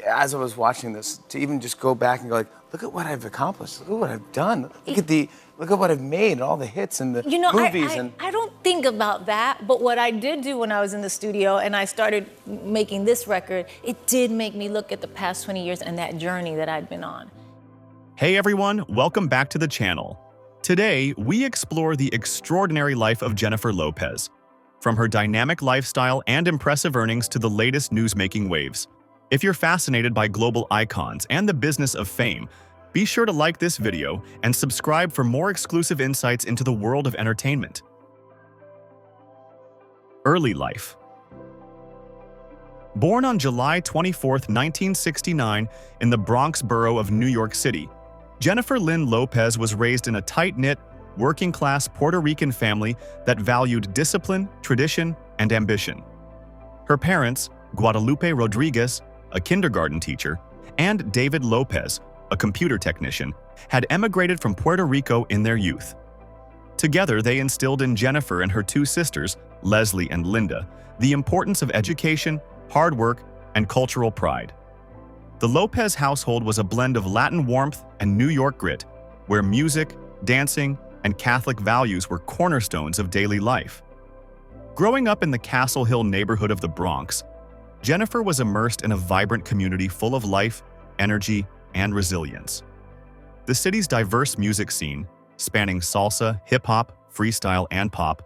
as I was watching this, to even just go back and go like, look at what I've accomplished. Look at what I've done. Look at what I've made and all the hits and the movies. I don't think about that, but what I did do when I was in the studio and I started making this record, it did make me look at the past 20 years and that journey that I'd been on. Hey everyone, welcome back to the channel. Today, we explore the extraordinary life of Jennifer Lopez, from her dynamic lifestyle and impressive earnings to the latest newsmaking waves. If you're fascinated by global icons and the business of fame, be sure to like this video and subscribe for more exclusive insights into the world of entertainment. Early life. Born on July 24, 1969, in the Bronx borough of New York City, Jennifer Lynn Lopez was raised in a tight-knit, working-class Puerto Rican family that valued discipline, tradition, and ambition. Her parents, Guadalupe Rodriguez, a kindergarten teacher, and David Lopez, a computer technician, had emigrated from Puerto Rico in their youth. Together, they instilled in Jennifer and her two sisters, Leslie and Linda, the importance of education, hard work, and cultural pride. The Lopez household was a blend of Latin warmth and New York grit, where music, dancing, and Catholic values were cornerstones of daily life. Growing up in the Castle Hill neighborhood of the Bronx, Jennifer was immersed in a vibrant community full of life, energy, and resilience. The city's diverse music scene, spanning salsa, hip-hop, freestyle, and pop,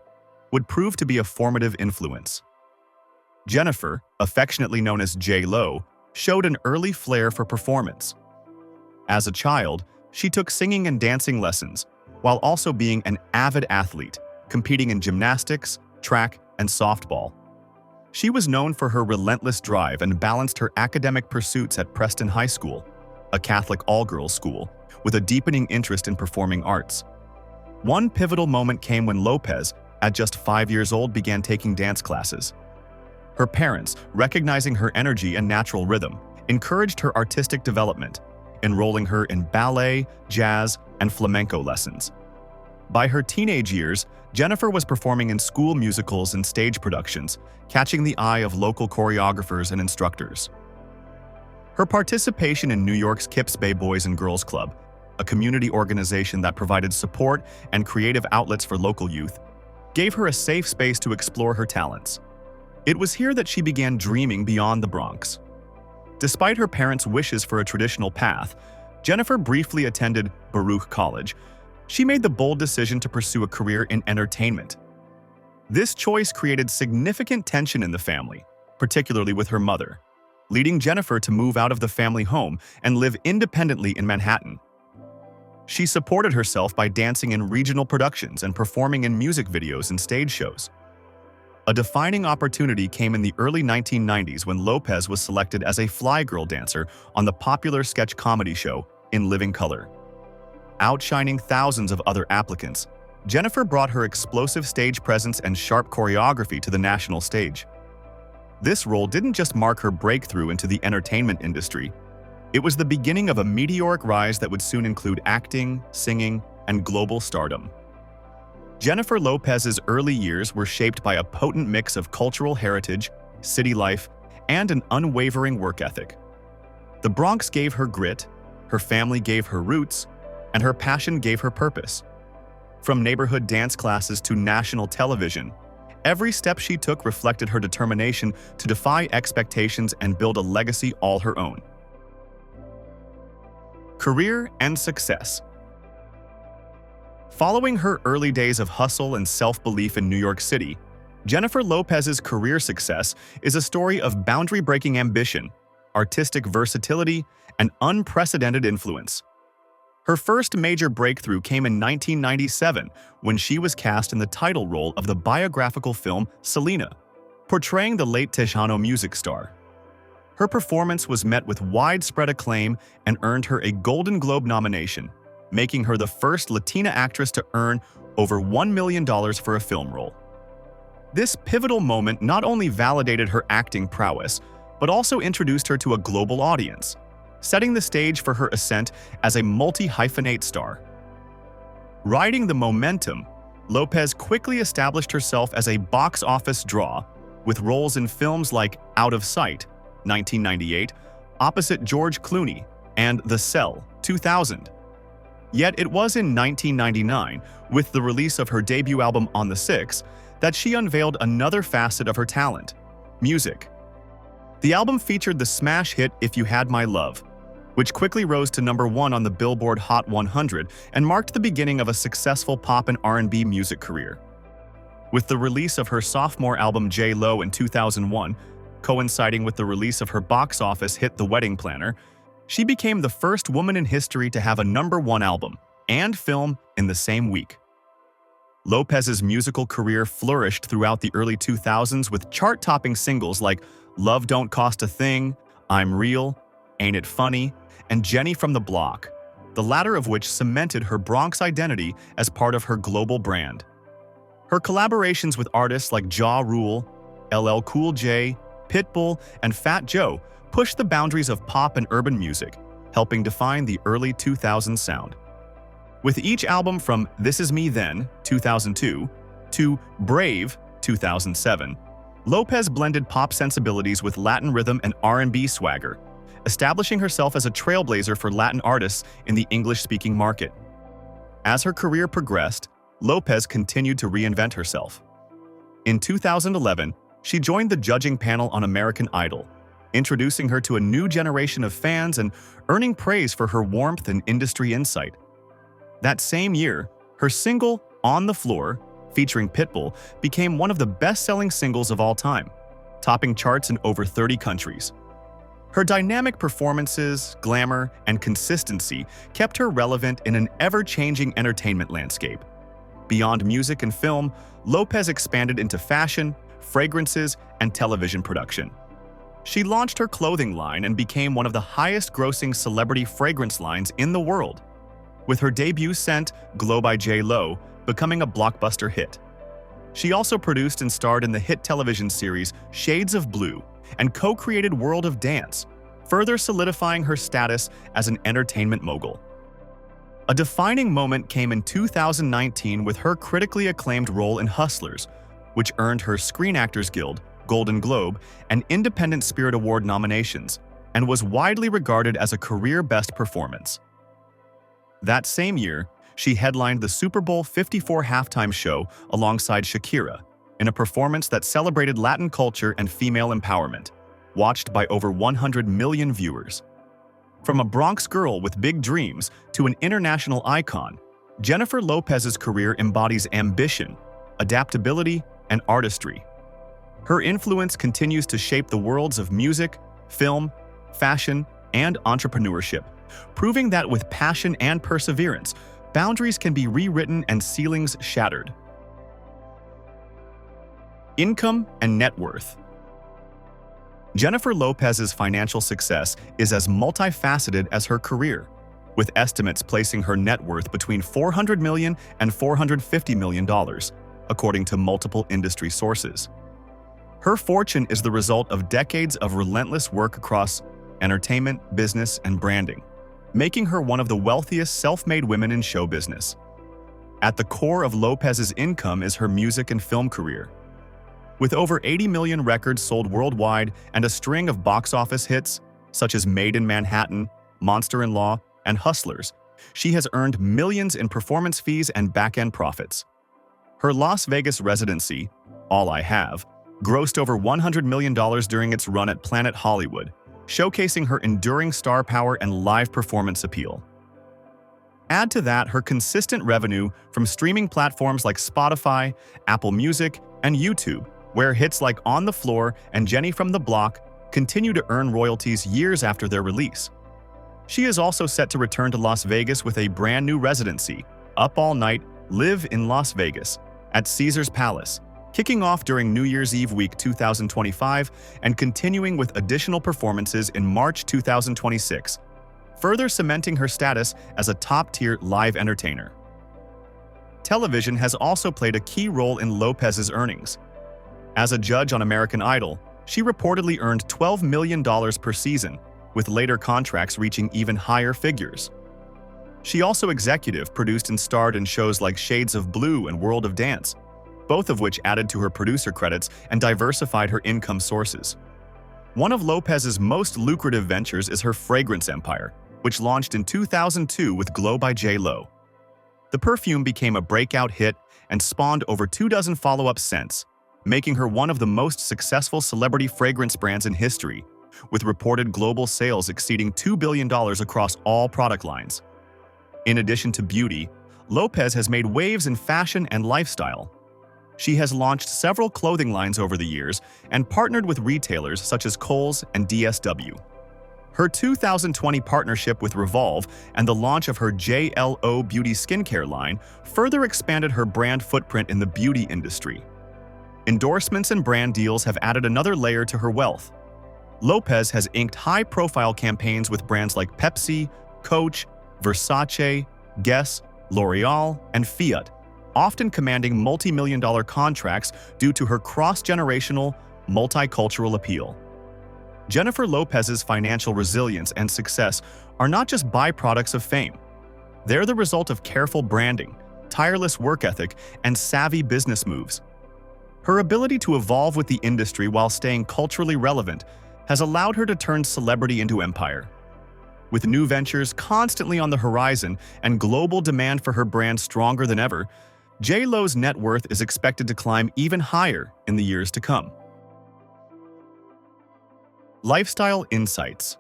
would prove to be a formative influence. Jennifer, affectionately known as J-Lo, showed an early flair for performance. As a child, she took singing and dancing lessons, while also being an avid athlete, competing in gymnastics, track, and softball. She was known for her relentless drive and balanced her academic pursuits at Preston High School, a Catholic all-girls school, with a deepening interest in performing arts. One pivotal moment came when Lopez, at just 5 years old, began taking dance classes. Her parents, recognizing her energy and natural rhythm, encouraged her artistic development, enrolling her in ballet, jazz, and flamenco lessons. By her teenage years, Jennifer was performing in school musicals and stage productions, catching the eye of local choreographers and instructors. Her participation in New York's Kips Bay Boys and Girls Club, a community organization that provided support and creative outlets for local youth, gave her a safe space to explore her talents. It was here that she began dreaming beyond the Bronx. Despite her parents' wishes for a traditional path, Jennifer briefly attended Baruch College. She made the bold decision to pursue a career in entertainment. This choice created significant tension in the family, particularly with her mother, leading Jennifer to move out of the family home and live independently in Manhattan. She supported herself by dancing in regional productions and performing in music videos and stage shows. A defining opportunity came in the early 1990s when Lopez was selected as a fly girl dancer on the popular sketch comedy show In Living Color. Outshining thousands of other applicants, Jennifer brought her explosive stage presence and sharp choreography to the national stage. This role didn't just mark her breakthrough into the entertainment industry. It was the beginning of a meteoric rise that would soon include acting, singing, and global stardom. Jennifer Lopez's early years were shaped by a potent mix of cultural heritage, city life, and an unwavering work ethic. The Bronx gave her grit, her family gave her roots, and her passion gave her purpose. From neighborhood dance classes to national television, every step she took reflected her determination to defy expectations and build a legacy all her own. Career and success. Following her early days of hustle and self-belief in New York City, Jennifer Lopez's career success is a story of boundary-breaking ambition, artistic versatility, and unprecedented influence. Her first major breakthrough came in 1997 when she was cast in the title role of the biographical film Selena, portraying the late Tejano music star. Her performance was met with widespread acclaim and earned her a Golden Globe nomination, making her the first Latina actress to earn over $1 million for a film role. This pivotal moment not only validated her acting prowess, but also introduced her to a global audience, setting the stage for her ascent as a multi-hyphenate star. Riding the momentum, Lopez quickly established herself as a box office draw, with roles in films like Out of Sight, 1998, opposite George Clooney, and The Cell, 2000. Yet it was in 1999, with the release of her debut album On the Six, that she unveiled another facet of her talent: music. The album featured the smash hit If You Had My Love, which quickly rose to #1 on the Billboard Hot 100 and marked the beginning of a successful pop and R&B music career. With the release of her sophomore album J-Lo in 2001, coinciding with the release of her box office hit The Wedding Planner, she became the first woman in history to have a #1 album and film in the same week. Lopez's musical career flourished throughout the early 2000s with chart-topping singles like Love Don't Cost a Thing, I'm Real, Ain't It Funny, and Jenny from the Block, the latter of which cemented her Bronx identity as part of her global brand. Her collaborations with artists like Ja Rule, LL Cool J, Pitbull, and Fat Joe pushed the boundaries of pop and urban music, helping define the early 2000s sound. With each album from This Is Me Then, 2002, to Brave, 2007, Lopez blended pop sensibilities with Latin rhythm and R&B swagger, establishing herself as a trailblazer for Latin artists in the English-speaking market. As her career progressed, Lopez continued to reinvent herself. In 2011, she joined the judging panel on American Idol, introducing her to a new generation of fans and earning praise for her warmth and industry insight. That same year, her single, On the Floor, featuring Pitbull, became one of the best-selling singles of all time, topping charts in over 30 countries. Her dynamic performances, glamour, and consistency kept her relevant in an ever-changing entertainment landscape. Beyond music and film, Lopez expanded into fashion, fragrances, and television production. She launched her clothing line and became one of the highest-grossing celebrity fragrance lines in the world, with her debut scent, Glow by J-Lo, becoming a blockbuster hit. She also produced and starred in the hit television series Shades of Blue and co-created World of Dance, further solidifying her status as an entertainment mogul. A defining moment came in 2019 with her critically acclaimed role in Hustlers, which earned her Screen Actors Guild, Golden Globe, and Independent Spirit Award nominations, and was widely regarded as a career best performance. That same year, she headlined the Super Bowl 54 halftime show alongside Shakira, in a performance that celebrated Latin culture and female empowerment, watched by over 100 million viewers. From a Bronx girl with big dreams to an international icon, Jennifer Lopez's career embodies ambition, adaptability, and artistry. Her influence continues to shape the worlds of music, film, fashion, and entrepreneurship, proving that with passion and perseverance, boundaries can be rewritten and ceilings shattered. Income and net worth. Jennifer Lopez's financial success is as multifaceted as her career, with estimates placing her net worth between $400 million and $450 million, according to multiple industry sources. Her fortune is the result of decades of relentless work across entertainment, business, and branding, making her one of the wealthiest self-made women in show business. At the core of Lopez's income is her music and film career. With over 80 million records sold worldwide and a string of box office hits, such as Made in Manhattan, Monster-in-Law, and Hustlers, she has earned millions in performance fees and back-end profits. Her Las Vegas residency, All I Have, grossed over $100 million during its run at Planet Hollywood, showcasing her enduring star power and live performance appeal. Add to that her consistent revenue from streaming platforms like Spotify, Apple Music, and YouTube, where hits like On the Floor and Jenny from the Block continue to earn royalties years after their release. She is also set to return to Las Vegas with a brand new residency, Up All Night, Live in Las Vegas, at Caesars Palace, kicking off during New Year's Eve week 2025 and continuing with additional performances in March 2026, further cementing her status as a top-tier live entertainer. Television has also played a key role in Lopez's earnings. As a judge on American Idol, she reportedly earned $12 million per season, with later contracts reaching even higher figures. She also executive produced and starred in shows like Shades of Blue and World of Dance, both of which added to her producer credits and diversified her income sources. One of Lopez's most lucrative ventures is her fragrance empire, which launched in 2002 with Glow by J.Lo. The perfume became a breakout hit and spawned over 24 follow-up scents, making her one of the most successful celebrity fragrance brands in history, with reported global sales exceeding $2 billion across all product lines. In addition to beauty, Lopez has made waves in fashion and lifestyle. She has launched several clothing lines over the years and partnered with retailers such as Kohl's and DSW. Her 2020 partnership with Revolve and the launch of her JLO Beauty skincare line further expanded her brand footprint in the beauty industry. Endorsements and brand deals have added another layer to her wealth. Lopez has inked high-profile campaigns with brands like Pepsi, Coach, Versace, Guess, L'Oreal, and Fiat, often commanding multi-million-dollar contracts due to her cross-generational, multicultural appeal. Jennifer Lopez's financial resilience and success are not just byproducts of fame. They're the result of careful branding, tireless work ethic, and savvy business moves. Her ability to evolve with the industry while staying culturally relevant has allowed her to turn celebrity into empire. With new ventures constantly on the horizon and global demand for her brand stronger than ever, J.Lo's net worth is expected to climb even higher in the years to come. Lifestyle insights.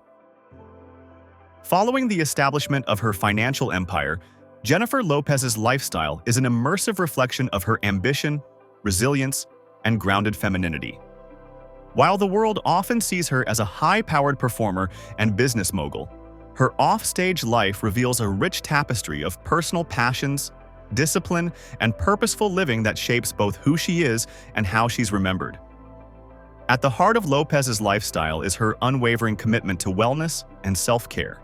Following the establishment of her financial empire, Jennifer Lopez's lifestyle is an immersive reflection of her ambition, resilience, and grounded femininity. While the world often sees her as a high-powered performer and business mogul, her off-stage life reveals a rich tapestry of personal passions, discipline, and purposeful living that shapes both who she is and how she's remembered. At the heart of Lopez's lifestyle is her unwavering commitment to wellness and self-care.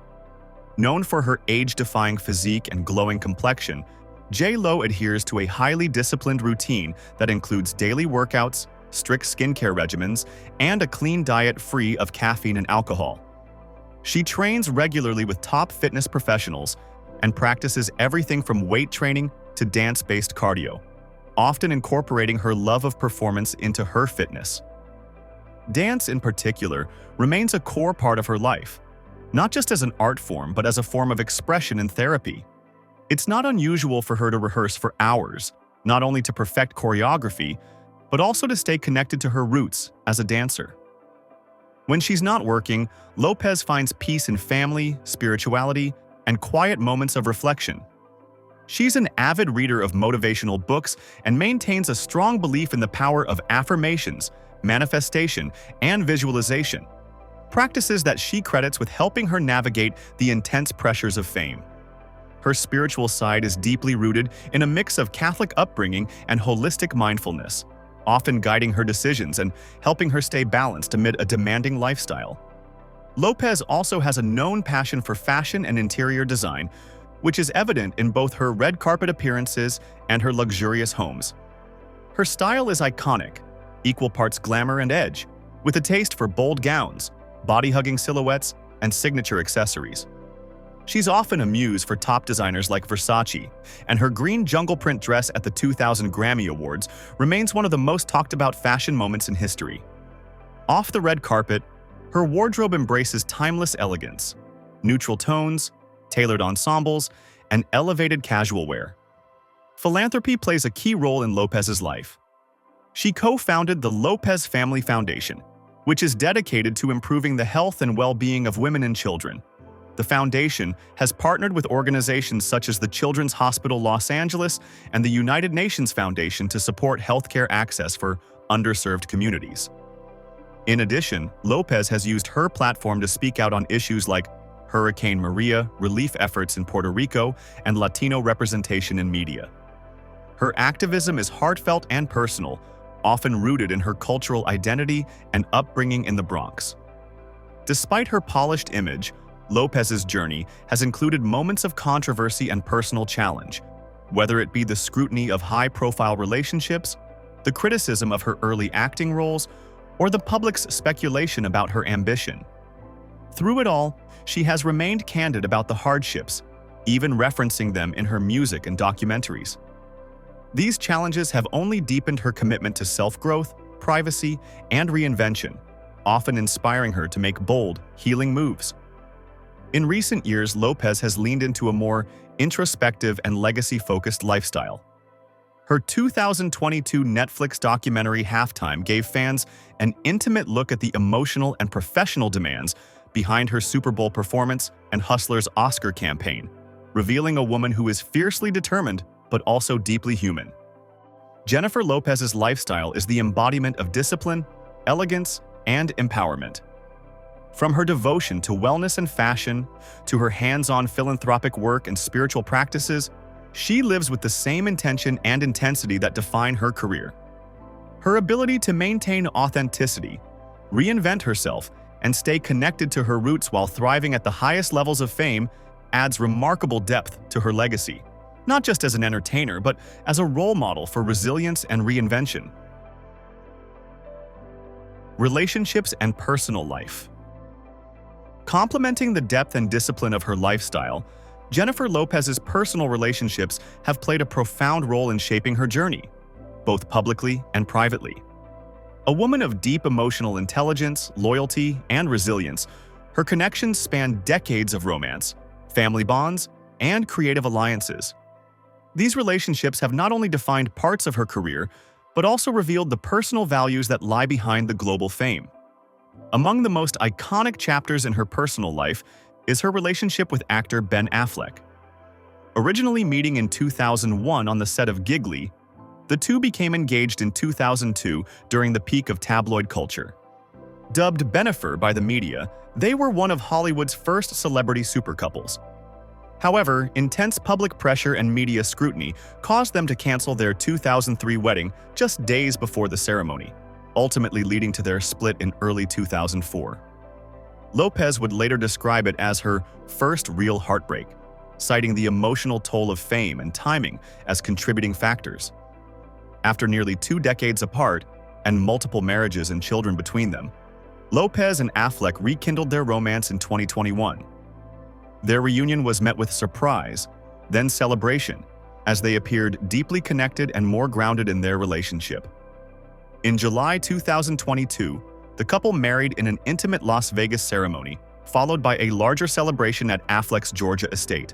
Known for her age-defying physique and glowing complexion, J.Lo adheres to a highly disciplined routine that includes daily workouts, strict skincare regimens, and a clean diet free of caffeine and alcohol. She trains regularly with top fitness professionals and practices everything from weight training to dance-based cardio, often incorporating her love of performance into her fitness. Dance, in particular, remains a core part of her life, not just as an art form but as a form of expression and therapy. It's not unusual for her to rehearse for hours, not only to perfect choreography, but also to stay connected to her roots as a dancer. When she's not working, Lopez finds peace in family, spirituality, and quiet moments of reflection. She's an avid reader of motivational books and maintains a strong belief in the power of affirmations, manifestation, and visualization, practices that she credits with helping her navigate the intense pressures of fame. Her spiritual side is deeply rooted in a mix of Catholic upbringing and holistic mindfulness, often guiding her decisions and helping her stay balanced amid a demanding lifestyle. Lopez also has a known passion for fashion and interior design, which is evident in both her red carpet appearances and her luxurious homes. Her style is iconic, equal parts glamour and edge, with a taste for bold gowns, body-hugging silhouettes, and signature accessories. She's often a muse for top designers like Versace, and her green jungle print dress at the 2000 Grammy Awards remains one of the most talked about fashion moments in history. Off the red carpet, her wardrobe embraces timeless elegance, neutral tones, tailored ensembles, and elevated casual wear. Philanthropy plays a key role in Lopez's life. She co-founded the Lopez Family Foundation, which is dedicated to improving the health and well-being of women and children. The foundation has partnered with organizations such as the Children's Hospital Los Angeles and the United Nations Foundation to support healthcare access for underserved communities. In addition, Lopez has used her platform to speak out on issues like Hurricane Maria, relief efforts in Puerto Rico, and Latino representation in media. Her activism is heartfelt and personal, often rooted in her cultural identity and upbringing in the Bronx. Despite her polished image, Lopez's journey has included moments of controversy and personal challenge, whether it be the scrutiny of high-profile relationships, the criticism of her early acting roles, or the public's speculation about her ambition. Through it all, she has remained candid about the hardships, even referencing them in her music and documentaries. These challenges have only deepened her commitment to self-growth, privacy, and reinvention, often inspiring her to make bold, healing moves. In recent years, Lopez has leaned into a more introspective and legacy-focused lifestyle. Her 2022 Netflix documentary Halftime gave fans an intimate look at the emotional and professional demands behind her Super Bowl performance and Hustler's Oscar campaign, revealing a woman who is fiercely determined but also deeply human. Jennifer Lopez's lifestyle is the embodiment of discipline, elegance, and empowerment. From her devotion to wellness and fashion, to her hands-on philanthropic work and spiritual practices, she lives with the same intention and intensity that define her career. Her ability to maintain authenticity, reinvent herself, and stay connected to her roots while thriving at the highest levels of fame adds remarkable depth to her legacy, not just as an entertainer, but as a role model for resilience and reinvention. Relationships and personal life. Complementing the depth and discipline of her lifestyle, Jennifer Lopez's personal relationships have played a profound role in shaping her journey, both publicly and privately. A woman of deep emotional intelligence, loyalty, and resilience, her connections span decades of romance, family bonds, and creative alliances. These relationships have not only defined parts of her career, but also revealed the personal values that lie behind the global fame. Among the most iconic chapters in her personal life is her relationship with actor Ben Affleck. Originally meeting in 2001 on the set of Giggly, the two became engaged in 2002 during the peak of tabloid culture. Dubbed Benifer by the media, they were one of Hollywood's first celebrity supercouples. However, intense public pressure and media scrutiny caused them to cancel their 2003 wedding just days before the ceremony, ultimately leading to their split in early 2004. Lopez would later describe it as her first real heartbreak, citing the emotional toll of fame and timing as contributing factors. After nearly 2 decades apart and multiple marriages and children between them, Lopez and Affleck rekindled their romance in 2021. Their reunion was met with surprise, then celebration, as they appeared deeply connected and more grounded in their relationship. In July 2022, the couple married in an intimate Las Vegas ceremony, followed by a larger celebration at Affleck's Georgia estate.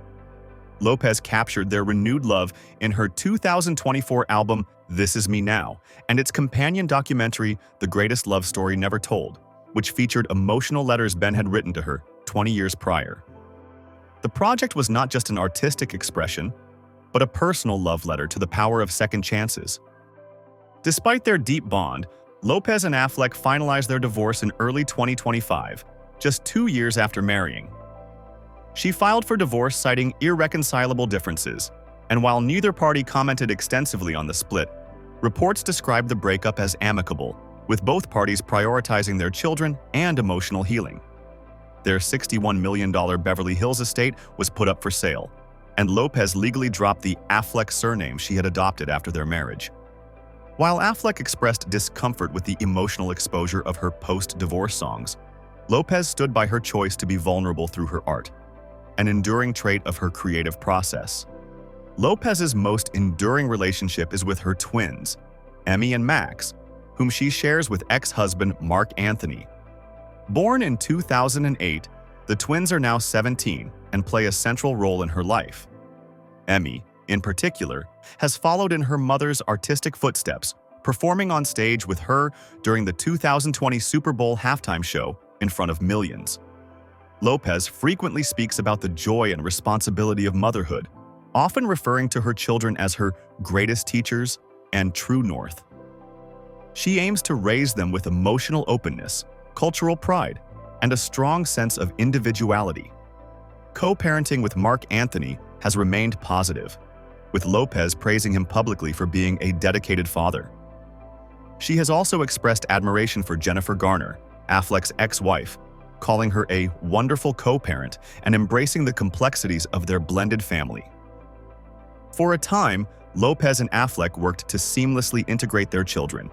Lopez captured their renewed love in her 2024 album This Is Me Now and its companion documentary The Greatest Love Story Never Told, which featured emotional letters Ben had written to her 20 years prior. The project was not just an artistic expression, but a personal love letter to the power of second chances. Despite their deep bond, Lopez and Affleck finalized their divorce in early 2025, just 2 years after marrying. She filed for divorce citing irreconcilable differences, and while neither party commented extensively on the split, reports described the breakup as amicable, with both parties prioritizing their children and emotional healing. Their $61 million Beverly Hills estate was put up for sale, and Lopez legally dropped the Affleck surname she had adopted after their marriage. While Affleck expressed discomfort with the emotional exposure of her post-divorce songs, Lopez stood by her choice to be vulnerable through her art, an enduring trait of her creative process. Lopez's most enduring relationship is with her twins, Emmy and Max, whom she shares with ex-husband Mark Anthony. Born in 2008, the twins are now 17 and play a central role in her life. Emmy, in particular, has followed in her mother's artistic footsteps, performing on stage with her during the 2020 Super Bowl halftime show in front of millions. Lopez frequently speaks about the joy and responsibility of motherhood, often referring to her children as her greatest teachers and true north. She aims to raise them with emotional openness, cultural pride, and a strong sense of individuality. Co-parenting with Mark Anthony has remained positive, with Lopez praising him publicly for being a dedicated father. She has also expressed admiration for Jennifer Garner, Affleck's ex-wife, calling her a wonderful co-parent and embracing the complexities of their blended family. For a time, Lopez and Affleck worked to seamlessly integrate their children,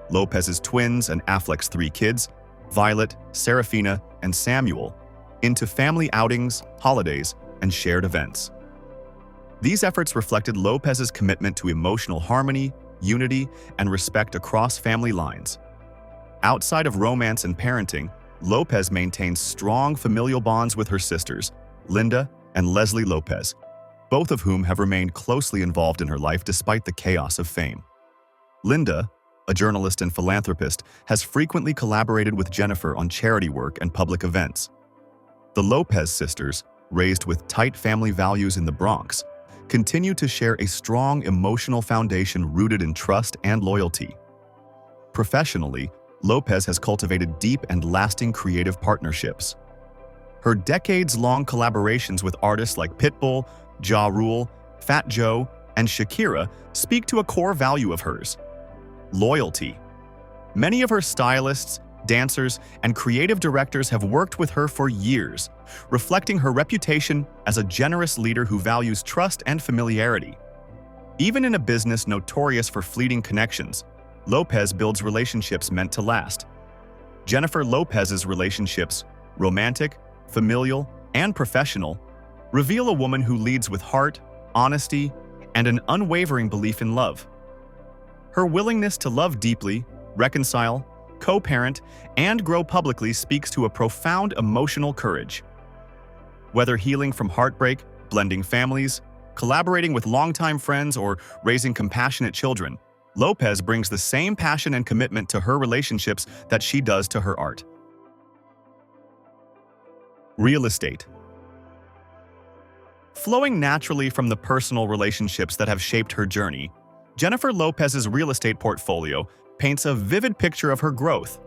Lopez's twins and Affleck's 3 kids, Violet, Serafina, and Samuel, into family outings, holidays, and shared events. These efforts reflected Lopez's commitment to emotional harmony, unity, and respect across family lines. Outside of romance and parenting, Lopez maintains strong familial bonds with her sisters, Linda and Leslie Lopez, both of whom have remained closely involved in her life despite the chaos of fame. Linda, a journalist and philanthropist, has frequently collaborated with Jennifer on charity work and public events. The Lopez sisters, raised with tight family values in the Bronx, continue to share a strong emotional foundation rooted in trust and loyalty. Professionally, Lopez has cultivated deep and lasting creative partnerships. Her decades-long collaborations with artists like Pitbull, Ja Rule, Fat Joe, and Shakira speak to a core value of hers: loyalty. Many of her stylists, dancers, and creative directors have worked with her for years, reflecting her reputation as a generous leader who values trust and familiarity. Even in a business notorious for fleeting connections, Lopez builds relationships meant to last. Jennifer Lopez's relationships, romantic, familial, and professional, reveal a woman who leads with heart, honesty, and an unwavering belief in love. Her willingness to love deeply, reconcile, co-parent, and grow publicly speaks to a profound emotional courage. Whether healing from heartbreak, blending families, collaborating with longtime friends, or raising compassionate children, Lopez brings the same passion and commitment to her relationships that she does to her art. Real estate. Flowing naturally from the personal relationships that have shaped her journey, Jennifer Lopez's real estate portfolio paints a vivid picture of her growth,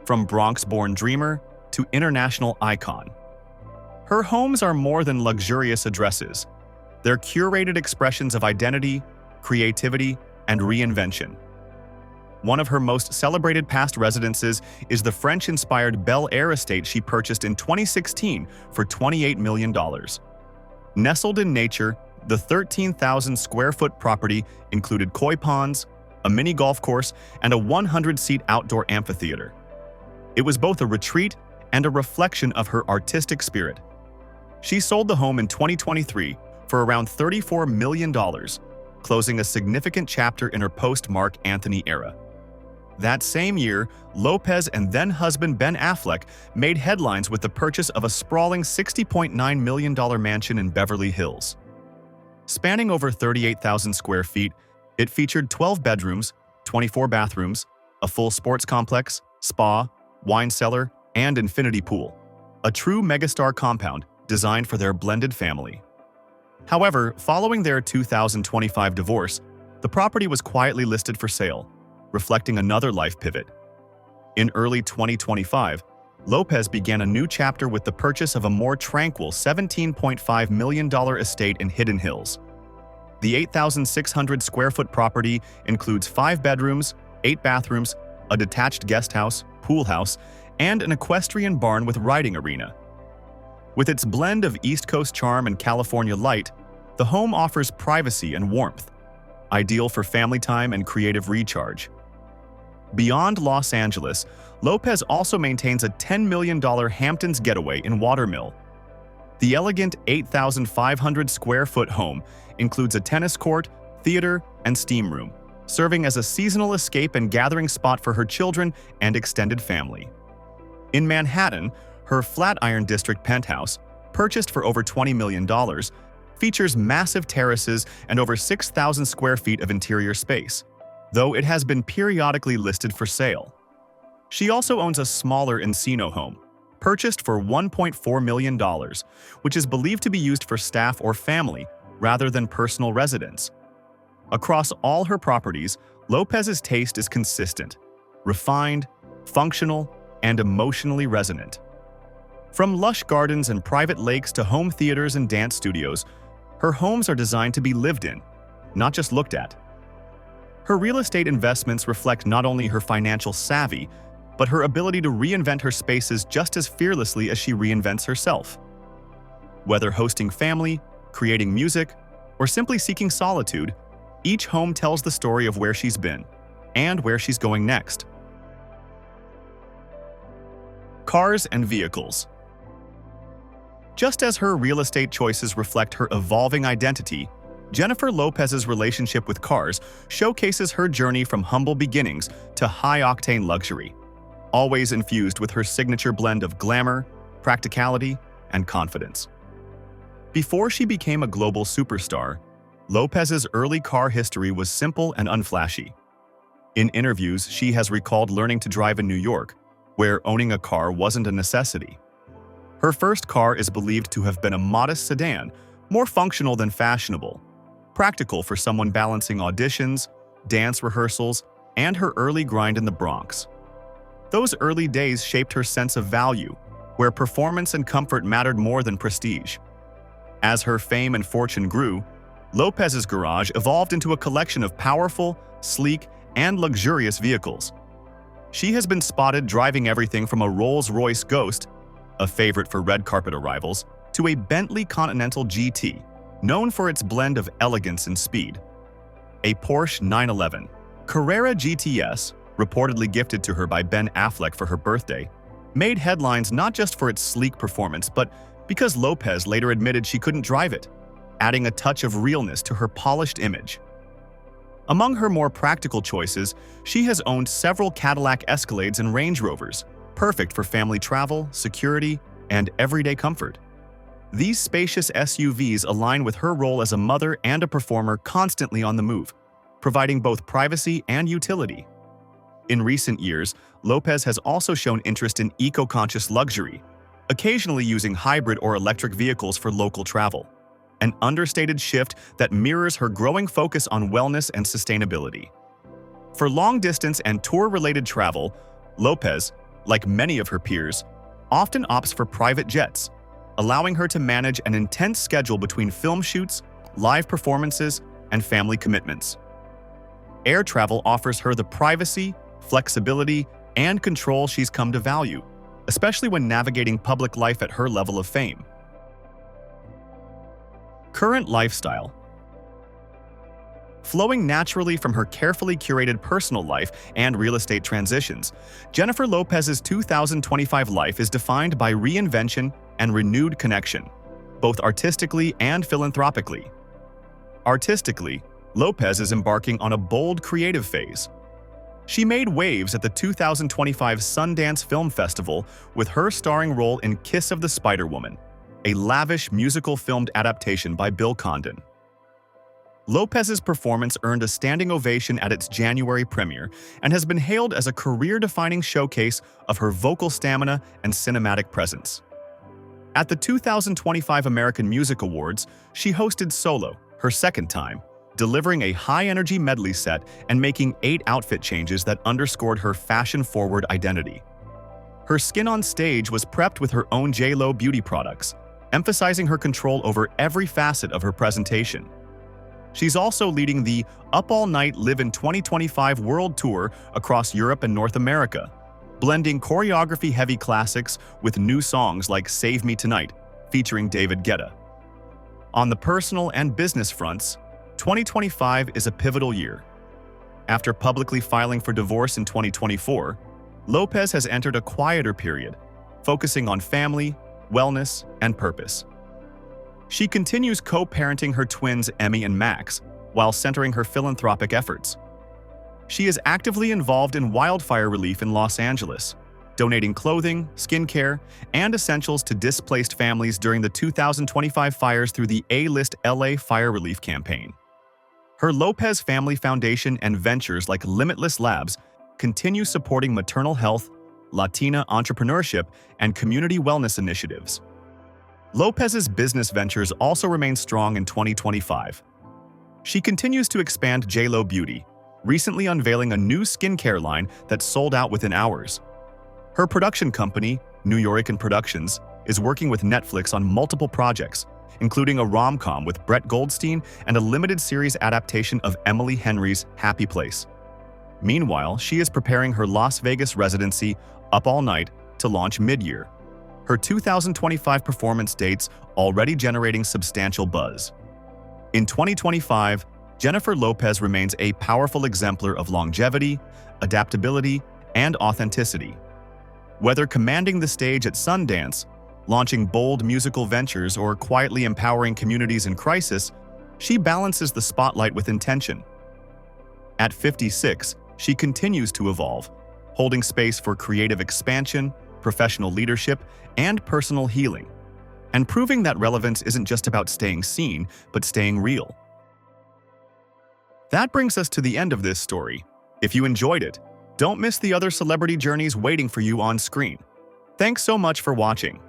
from Bronx-born dreamer to international icon. Her homes are more than luxurious addresses. They're curated expressions of identity, creativity, and reinvention. One of her most celebrated past residences is the French-inspired Bel Air estate she purchased in 2016 for $28 million. Nestled in nature, the 13,000-square-foot property included koi ponds, a mini golf course, and a 100-seat outdoor amphitheater. It was both a retreat and a reflection of her artistic spirit. She sold the home in 2023 for around $34 million, closing a significant chapter in her post-Mark Anthony era. That same year, Lopez and then-husband Ben Affleck made headlines with the purchase of a sprawling $60.9 million mansion in Beverly Hills. Spanning over 38,000 square feet, it featured 12 bedrooms, 24 bathrooms, a full sports complex, spa, wine cellar, and infinity pool, a true megastar compound designed for their blended family. However, following their 2025 divorce, the property was quietly listed for sale, reflecting another life pivot. In early 2025, Lopez began a new chapter with the purchase of a more tranquil $17.5 million estate in Hidden Hills. The 8,600-square-foot property includes 5 bedrooms, 8 bathrooms, a detached guest house, pool house, and an equestrian barn with riding arena. With its blend of East Coast charm and California light, the home offers privacy and warmth, ideal for family time and creative recharge. Beyond Los Angeles, Lopez also maintains a $10 million Hamptons getaway in Watermill. The elegant 8,500-square-foot home includes a tennis court, theater, and steam room, serving as a seasonal escape and gathering spot for her children and extended family. In Manhattan, her Flatiron District penthouse, purchased for over $20 million, features massive terraces and over 6,000 square feet of interior space, though it has been periodically listed for sale. She also owns a smaller Encino home, purchased for $1.4 million, which is believed to be used for staff or family rather than personal residence. Across all her properties, Lopez's taste is consistent, refined, functional, and emotionally resonant. From lush gardens and private lakes to home theaters and dance studios, her homes are designed to be lived in, not just looked at. Her real estate investments reflect not only her financial savvy, but her ability to reinvent her spaces just as fearlessly as she reinvents herself. Whether hosting family, creating music, or simply seeking solitude, each home tells the story of where she's been and where she's going next. Cars and vehicles. Just as her real estate choices reflect her evolving identity, Jennifer Lopez's relationship with cars showcases her journey from humble beginnings to high-octane luxury. always infused with her signature blend of glamour, practicality, and confidence. Before she became a global superstar, Lopez's early car history was simple and unflashy. In interviews, she has recalled learning to drive in New York, where owning a car wasn't a necessity. Her first car is believed to have been a modest sedan, more functional than fashionable, practical for someone balancing auditions, dance rehearsals, and her early grind in the Bronx. Those early days shaped her sense of value, where performance and comfort mattered more than prestige. As her fame and fortune grew, Lopez's garage evolved into a collection of powerful, sleek, and luxurious vehicles. She has been spotted driving everything from a Rolls-Royce Ghost, a favorite for red carpet arrivals, to a Bentley Continental GT, known for its blend of elegance and speed. A Porsche 911 Carrera GTS, reportedly gifted to her by Ben Affleck for her birthday, made headlines not just for its sleek performance, but because Lopez later admitted she couldn't drive it, adding a touch of realness to her polished image. Among her more practical choices, she has owned several Cadillac Escalades and Range Rovers, perfect for family travel, security, and everyday comfort. These spacious SUVs align with her role as a mother and a performer constantly on the move, providing both privacy and utility. In recent years, Lopez has also shown interest in eco-conscious luxury, occasionally using hybrid or electric vehicles for local travel, an understated shift that mirrors her growing focus on wellness and sustainability. For long-distance and tour-related travel, Lopez, like many of her peers, often opts for private jets, allowing her to manage an intense schedule between film shoots, live performances, and family commitments. Air travel offers her the privacy, flexibility, and control she's come to value, especially when navigating public life at her level of fame. Current lifestyle. Flowing naturally from her carefully curated personal life and real estate transitions, Jennifer Lopez's 2025 life is defined by reinvention and renewed connection, both artistically and philanthropically. Artistically, Lopez is embarking on a bold creative phase. She made waves at the 2025 Sundance Film Festival with her starring role in Kiss of the Spider-Woman, a lavish musical-filmed adaptation by Bill Condon. Lopez's performance earned a standing ovation at its January premiere and has been hailed as a career-defining showcase of her vocal stamina and cinematic presence. At the 2025 American Music Awards, she hosted Solo, her second time, delivering a high-energy medley set and making 8 outfit changes that underscored her fashion-forward identity. Her skin on stage was prepped with her own J.Lo beauty products, emphasizing her control over every facet of her presentation. She's also leading the Up All Night Live in 2025 World Tour across Europe and North America, blending choreography-heavy classics with new songs like Save Me Tonight, featuring David Guetta. On the personal and business fronts, 2025 is a pivotal year. After publicly filing for divorce in 2024, Lopez has entered a quieter period, focusing on family, wellness, and purpose. She continues co-parenting her twins Emmy and Max, while centering her philanthropic efforts. She is actively involved in wildfire relief in Los Angeles, donating clothing, skincare, and essentials to displaced families during the 2025 fires through the A-List LA Fire Relief Campaign. Her Lopez Family Foundation and ventures like Limitless Labs continue supporting maternal health, Latina entrepreneurship, and community wellness initiatives. Lopez's business ventures also remain strong in 2025. She continues to expand J.Lo Beauty, recently unveiling a new skincare line that sold out within hours. Her production company, New York Productions, is working with Netflix on multiple projects, including a rom-com with Brett Goldstein and a limited series adaptation of Emily Henry's Happy Place. Meanwhile, she is preparing her Las Vegas residency, Up All Night, to launch mid-year. Her 2025 performance dates already generating substantial buzz. In 2025, Jennifer Lopez remains a powerful exemplar of longevity, adaptability, and authenticity. Whether commanding the stage at Sundance, launching bold musical ventures, or quietly empowering communities in crisis, she balances the spotlight with intention. At 56, she continues to evolve, holding space for creative expansion, professional leadership, and personal healing, and proving that relevance isn't just about staying seen, but staying real. That brings us to the end of this story. If you enjoyed it, don't miss the other celebrity journeys waiting for you on screen. Thanks so much for watching.